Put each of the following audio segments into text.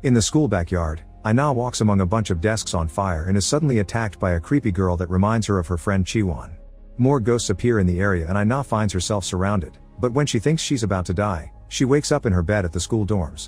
In the school backyard, Aina walks among a bunch of desks on fire and is suddenly attacked by a creepy girl that reminds her of her friend Chiwon. More ghosts appear in the area and Aina finds herself surrounded, but when she thinks she's about to die, she wakes up in her bed at the school dorms.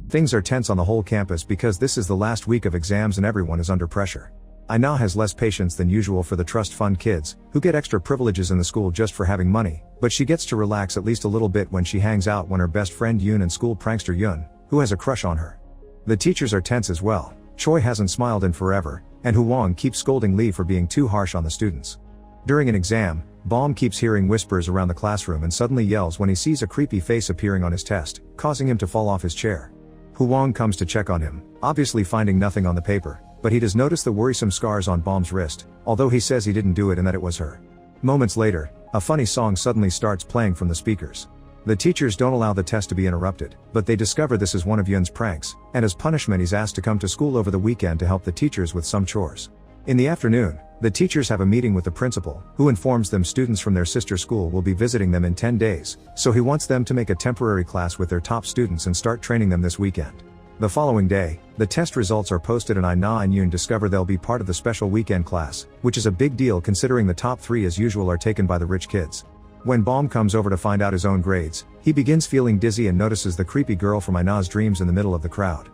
Things are tense on the whole campus because this is the last week of exams and everyone is under pressure. Aina has less patience than usual for the trust fund kids, who get extra privileges in the school just for having money, but she gets to relax at least a little bit when she hangs out when her best friend Yoon and school prankster Yoon, who has a crush on her. The teachers are tense as well. Choi hasn't smiled in forever, and Hwang keeps scolding Lee for being too harsh on the students. During an exam, Baum keeps hearing whispers around the classroom and suddenly yells when he sees a creepy face appearing on his test, causing him to fall off his chair. Hwang comes to check on him, obviously finding nothing on the paper, but he does notice the worrisome scars on Baum's wrist, although he says he didn't do it and that it was her. Moments later, a funny song suddenly starts playing from the speakers. The teachers don't allow the test to be interrupted, but they discover this is one of Yun's pranks, and as punishment he's asked to come to school over the weekend to help the teachers with some chores. In the afternoon, the teachers have a meeting with the principal, who informs them students from their sister school will be visiting them in 10 days, so he wants them to make a temporary class with their top students and start training them this weekend. The following day, the test results are posted and Aina and Yoon discover they'll be part of the special weekend class, which is a big deal considering the top 3 as usual are taken by the rich kids. When Baum comes over to find out his own grades, he begins feeling dizzy and notices the creepy girl from Aina's dreams in the middle of the crowd.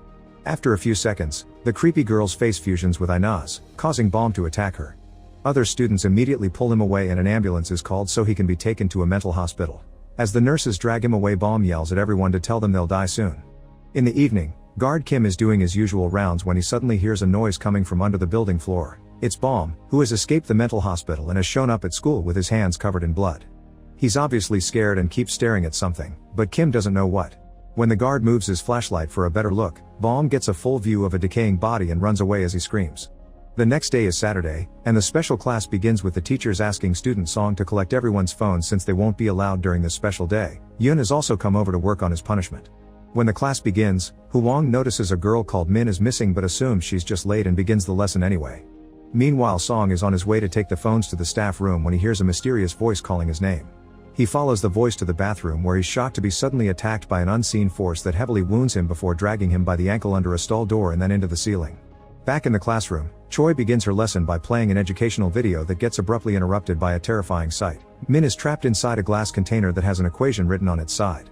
After a few seconds, the creepy girl's face fusions with Aina's, causing Baum to attack her. Other students immediately pull him away and an ambulance is called so he can be taken to a mental hospital. As the nurses drag him away, Baum yells at everyone to tell them they'll die soon. In the evening, guard Kim is doing his usual rounds when he suddenly hears a noise coming from under the building floor. It's Baum, who has escaped the mental hospital and has shown up at school with his hands covered in blood. He's obviously scared and keeps staring at something, but Kim doesn't know what. When the guard moves his flashlight for a better look, Baum gets a full view of a decaying body and runs away as he screams. The next day is Saturday, and the special class begins with the teachers asking student Song to collect everyone's phones since they won't be allowed during this special day. Yoon has also come over to work on his punishment. When the class begins, Hwang notices a girl called Min is missing but assumes she's just late and begins the lesson anyway. Meanwhile, Song is on his way to take the phones to the staff room when he hears a mysterious voice calling his name. He follows the voice to the bathroom where he's shocked to be suddenly attacked by an unseen force that heavily wounds him before dragging him by the ankle under a stall door and then into the ceiling. Back in the classroom, Choi begins her lesson by playing an educational video that gets abruptly interrupted by a terrifying sight. Min is trapped inside a glass container that has an equation written on its side.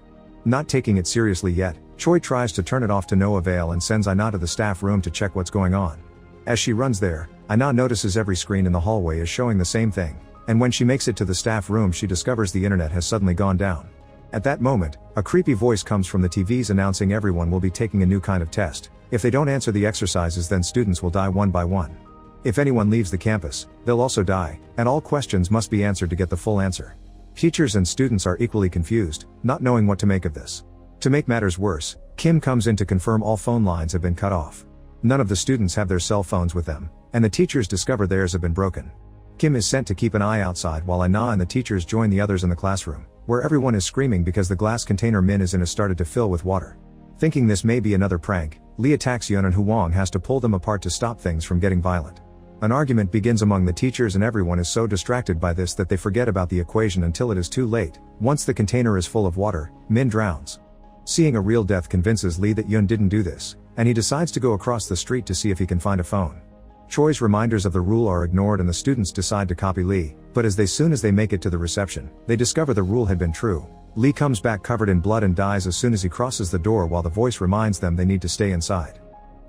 Not taking it seriously yet, Choi tries to turn it off to no avail and sends Aina to the staff room to check what's going on. As she runs there, Aina notices every screen in the hallway is showing the same thing, and when she makes it to the staff room she discovers the internet has suddenly gone down. At that moment, a creepy voice comes from the TVs announcing everyone will be taking a new kind of test. If they don't answer the exercises then students will die one by one. If anyone leaves the campus, they'll also die, and all questions must be answered to get the full answer. Teachers and students are equally confused, not knowing what to make of this. To make matters worse, Kim comes in to confirm all phone lines have been cut off. None of the students have their cell phones with them, and the teachers discover theirs have been broken. Kim is sent to keep an eye outside while Aina and the teachers join the others in the classroom, where everyone is screaming because the glass container Min is in has started to fill with water. Thinking this may be another prank, Lee attacks Yoon and Hwang has to pull them apart to stop things from getting violent. An argument begins among the teachers and everyone is so distracted by this that they forget about the equation until it is too late. Once the container is full of water, Min drowns. Seeing a real death convinces Lee that Yoon didn't do this, and he decides to go across the street to see if he can find a phone. Choi's reminders of the rule are ignored and the students decide to copy Lee, but as soon as they make it to the reception, they discover the rule had been true. Lee comes back covered in blood and dies as soon as he crosses the door while the voice reminds them they need to stay inside.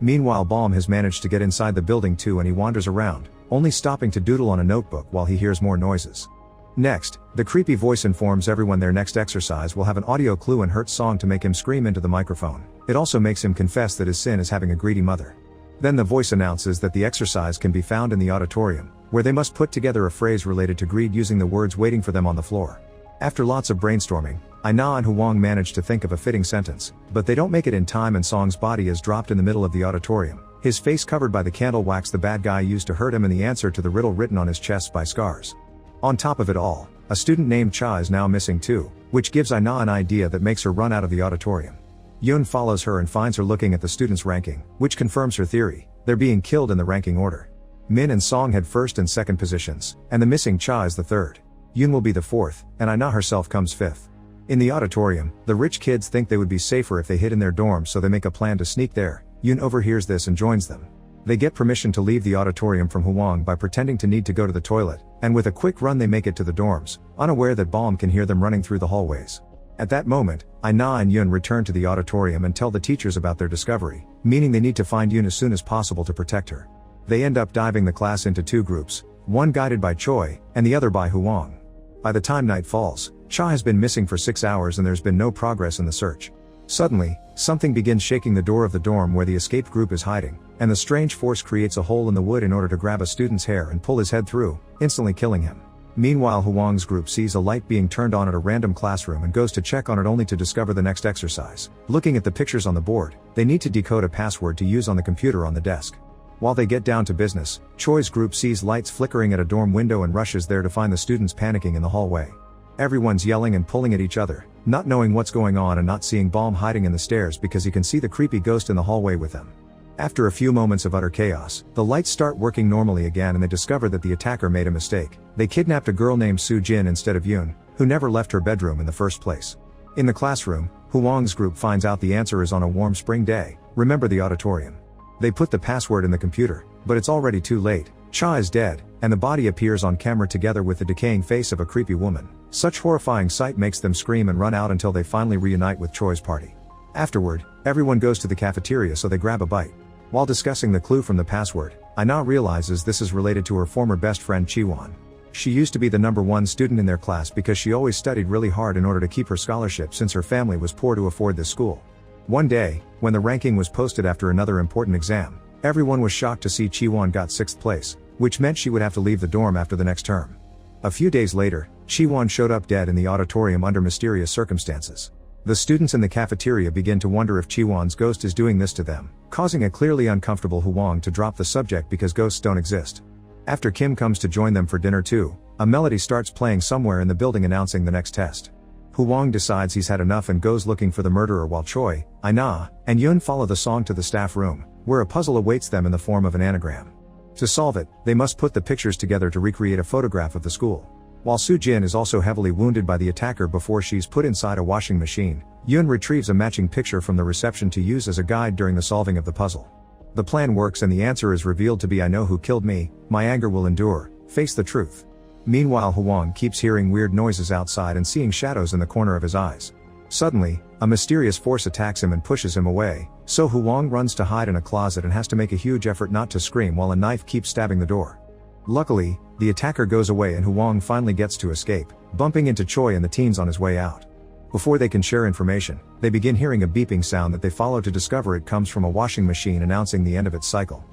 Meanwhile, Baum has managed to get inside the building too and he wanders around, only stopping to doodle on a notebook while he hears more noises. Next, the creepy voice informs everyone their next exercise will have an audio clue and hurt Song to make him scream into the microphone. It also makes him confess that his sin is having a greedy mother. Then the voice announces that the exercise can be found in the auditorium, where they must put together a phrase related to greed using the words waiting for them on the floor. After lots of brainstorming, Aina and Hwang manage to think of a fitting sentence, but they don't make it in time and Song's body is dropped in the middle of the auditorium, his face covered by the candle wax the bad guy used to hurt him and the answer to the riddle written on his chest by scars. On top of it all, a student named Cha is now missing too, which gives Aina an idea that makes her run out of the auditorium. Yoon follows her and finds her looking at the students' ranking, which confirms her theory, they're being killed in the ranking order. Min and Song had first and second positions, and the missing Cha is the third. Yoon will be the fourth, and Aina herself comes fifth. In the auditorium, the rich kids think they would be safer if they hid in their dorms, so they make a plan to sneak there. Yoon overhears this and joins them. They get permission to leave the auditorium from Hwang by pretending to need to go to the toilet, and with a quick run they make it to the dorms, unaware that Balm can hear them running through the hallways. At that moment, Aina and Yoon return to the auditorium and tell the teachers about their discovery, meaning they need to find Yoon as soon as possible to protect her. They end up diving the class into two groups, one guided by Choi, and the other by Hwang. By the time night falls, Cha has been missing for 6 hours and there's been no progress in the search. Suddenly, something begins shaking the door of the dorm where the escaped group is hiding, and the strange force creates a hole in the wood in order to grab a student's hair and pull his head through, instantly killing him. Meanwhile, Hwang's group sees a light being turned on at a random classroom and goes to check on it only to discover the next exercise. Looking at the pictures on the board, they need to decode a password to use on the computer on the desk. While they get down to business, Choi's group sees lights flickering at a dorm window and rushes there to find the students panicking in the hallway. Everyone's yelling and pulling at each other, not knowing what's going on and not seeing Balm hiding in the stairs because he can see the creepy ghost in the hallway with them. After a few moments of utter chaos, the lights start working normally again and they discover that the attacker made a mistake. They kidnapped a girl named Soo Jin instead of Yoon, who never left her bedroom in the first place. In the classroom, Hwang's group finds out the answer is on a warm spring day. Remember the auditorium. They put the password in the computer, but it's already too late. Cha is dead, and the body appears on camera together with the decaying face of a creepy woman. Such horrifying sight makes them scream and run out until they finally reunite with Choi's party. Afterward, everyone goes to the cafeteria so they grab a bite. While discussing the clue from the password, Aina realizes this is related to her former best friend Chiwon. She used to be the #1 student in their class because she always studied really hard in order to keep her scholarship since her family was poor to afford this school. One day, when the ranking was posted after another important exam, everyone was shocked to see Chiwon got 6th place, which meant she would have to leave the dorm after the next term. A few days later, Chiwon showed up dead in the auditorium under mysterious circumstances. The students in the cafeteria begin to wonder if Chiwon's ghost is doing this to them, causing a clearly uncomfortable Hwang to drop the subject because ghosts don't exist. After Kim comes to join them for dinner too, a melody starts playing somewhere in the building announcing the next test. Hwang decides he's had enough and goes looking for the murderer while Choi, Aina, and Yoon follow the song to the staff room, where a puzzle awaits them in the form of an anagram. To solve it, they must put the pictures together to recreate a photograph of the school. While Soo Jin is also heavily wounded by the attacker before she's put inside a washing machine, Yoon retrieves a matching picture from the reception to use as a guide during the solving of the puzzle. The plan works and the answer is revealed to be "I know who killed me, my anger will endure, face the truth." Meanwhile, Hwang keeps hearing weird noises outside and seeing shadows in the corner of his eyes. Suddenly, a mysterious force attacks him and pushes him away, so Hwang runs to hide in a closet and has to make a huge effort not to scream while a knife keeps stabbing the door. Luckily, the attacker goes away and Hwang finally gets to escape, bumping into Choi and the teens on his way out. Before they can share information, they begin hearing a beeping sound that they follow to discover it comes from a washing machine announcing the end of its cycle.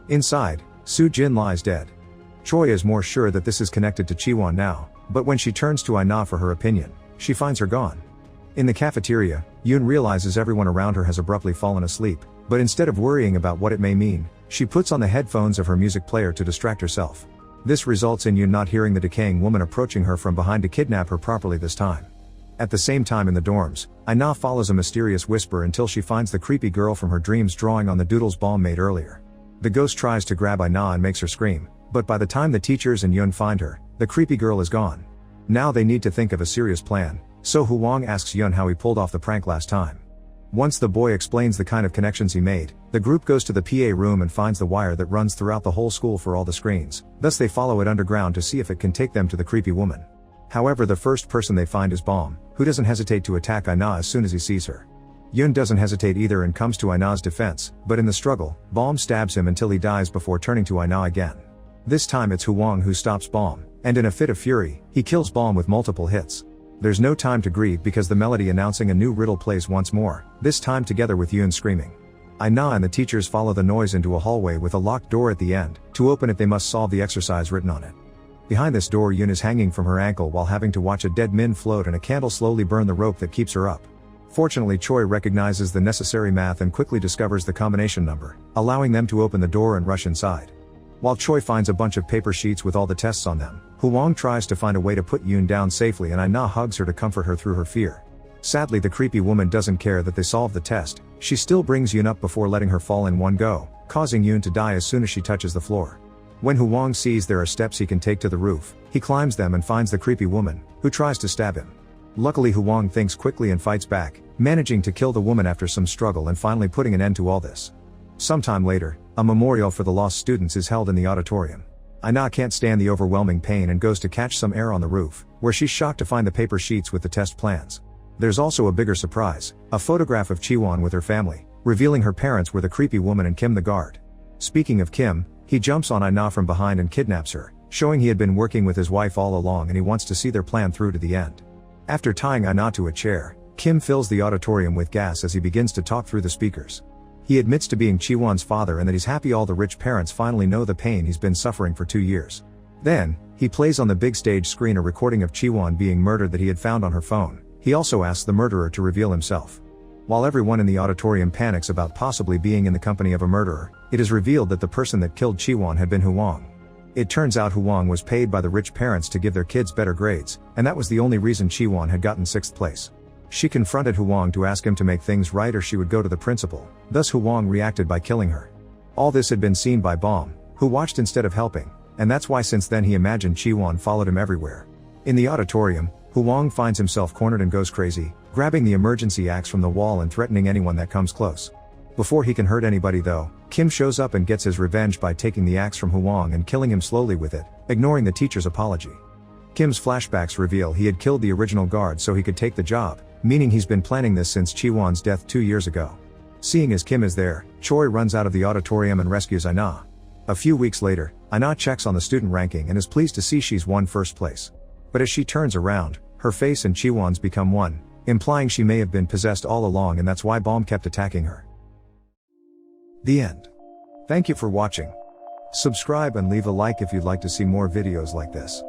Inside, Soo Jin lies dead. Choi is more sure that this is connected to Chiwon now, but when she turns to Aina for her opinion, she finds her gone. In the cafeteria, Yoon realizes everyone around her has abruptly fallen asleep, but instead of worrying about what it may mean, she puts on the headphones of her music player to distract herself. This results in Yoon not hearing the decaying woman approaching her from behind to kidnap her properly this time. At the same time in the dorms, Aina follows a mysterious whisper until she finds the creepy girl from her dreams drawing on the doodles Balm made earlier. The ghost tries to grab Aina and makes her scream, but by the time the teachers and Yoon find her, the creepy girl is gone. Now they need to think of a serious plan, so Hwang asks Yoon how he pulled off the prank last time. Once the boy explains the kind of connections he made, the group goes to the PA room and finds the wire that runs throughout the whole school for all the screens, thus they follow it underground to see if it can take them to the creepy woman. However, the first person they find is Balm, who doesn't hesitate to attack Aina as soon as he sees her. Yoon doesn't hesitate either and comes to Aina's defense, but in the struggle, Balm stabs him until he dies before turning to Aina again. This time it's Hwang who stops Balm, and in a fit of fury, he kills Balm with multiple hits. There's no time to grieve because the melody announcing a new riddle plays once more, this time together with Yoon screaming. Aina and the teachers follow the noise into a hallway with a locked door at the end. To open it they must solve the exercise written on it. Behind this door Yoon is hanging from her ankle while having to watch a dead Min float and a candle slowly burn the rope that keeps her up. Fortunately, Choi recognizes the necessary math and quickly discovers the combination number, allowing them to open the door and rush inside. While Choi finds a bunch of paper sheets with all the tests on them, Hwang tries to find a way to put Yoon down safely and Aina hugs her to comfort her through her fear. Sadly, the creepy woman doesn't care that they solved the test. She still brings Yoon up before letting her fall in one go, causing Yoon to die as soon as she touches the floor. When Hwang sees there are steps he can take to the roof, he climbs them and finds the creepy woman, who tries to stab him. Luckily Huang thinks quickly and fights back, managing to kill the woman after some struggle and finally putting an end to all this. Sometime later, a memorial for the lost students is held in the auditorium. Aina can't stand the overwhelming pain and goes to catch some air on the roof, where she's shocked to find the paper sheets with the test plans. There's also a bigger surprise, a photograph of Chiwon with her family, revealing her parents were the creepy woman and Kim the guard. Speaking of Kim, he jumps on Aina from behind and kidnaps her, showing he had been working with his wife all along and he wants to see their plan through to the end. After tying Aina to a chair, Kim fills the auditorium with gas as he begins to talk through the speakers. He admits to being Chiwon's father and that he's happy all the rich parents finally know the pain he's been suffering for 2 years. Then, he plays on the big stage screen a recording of Chiwon being murdered that he had found on her phone. He also asks the murderer to reveal himself. While everyone in the auditorium panics about possibly being in the company of a murderer, it is revealed that the person that killed Chiwon had been Huang. It turns out Huang was paid by the rich parents to give their kids better grades, and that was the only reason Chiwon had gotten 6th place. She confronted Huang to ask him to make things right or she would go to the principal, thus Huang reacted by killing her. All this had been seen by Baum, who watched instead of helping, and that's why since then he imagined Chiwon followed him everywhere. In the auditorium, Huang finds himself cornered and goes crazy, grabbing the emergency axe from the wall and threatening anyone that comes close. Before he can hurt anybody though, Kim shows up and gets his revenge by taking the axe from Huang and killing him slowly with it, ignoring the teacher's apology. Kim's flashbacks reveal he had killed the original guard so he could take the job, meaning he's been planning this since Chiwon's death 2 years ago. Seeing as Kim is there, Choi runs out of the auditorium and rescues Aina. A few weeks later, Aina checks on the student ranking and is pleased to see she's won 1st place. But as she turns around, her face and Chiwon's become one, implying she may have been possessed all along and that's why Baum kept attacking her. The end. Thank you for watching. Subscribe and leave a like if you'd like to see more videos like this.